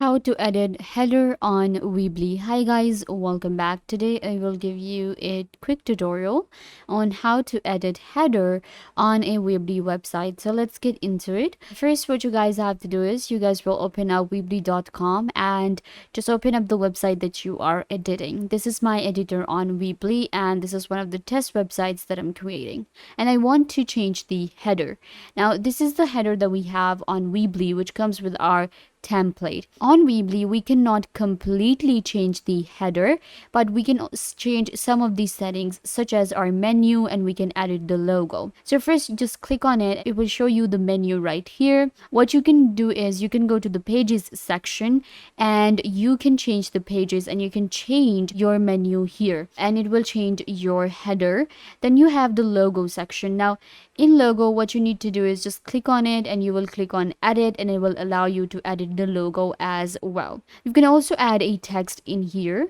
How to edit header on Weebly. Hi guys, welcome back. Today I will give you a quick tutorial on how to edit header on a Weebly website. So let's get into it. First, what you guys have to do is you guys will open up weebly.com and just open up the website that you are editing. This is my editor on Weebly and this is one of the test websites that I'm creating. And I want to change the header. Now, this is the header that we have on Weebly, which comes with our template. On Weebly, we cannot completely change the header, but we can change some of these settings, such as our menu, and we can edit the logo. So first, just click on it. It will show you the menu right here. What you can do is you can go to the pages section and you can change the pages and you can change your menu here and it will change your header. Then you have the logo section. Now, in logo, what you need to do is just click on it and you will click on edit and it will allow you to edit the logo as well. You can also add a text in here.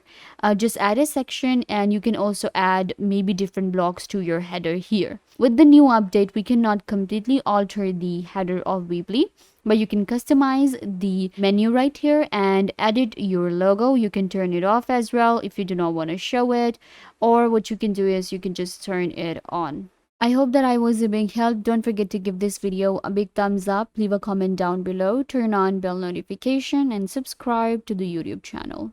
Just add a section and you can also add maybe different blocks to your header here. With the new update, we cannot completely alter the header of Weebly, but you can customize the menu right here and edit your logo. You can turn it off as well if you do not want to show it, or what you can do is you can just turn it on. I hope that I was a big help. Don't forget to give this video a big thumbs up, leave a comment down below, turn on bell notification, and subscribe to the YouTube channel.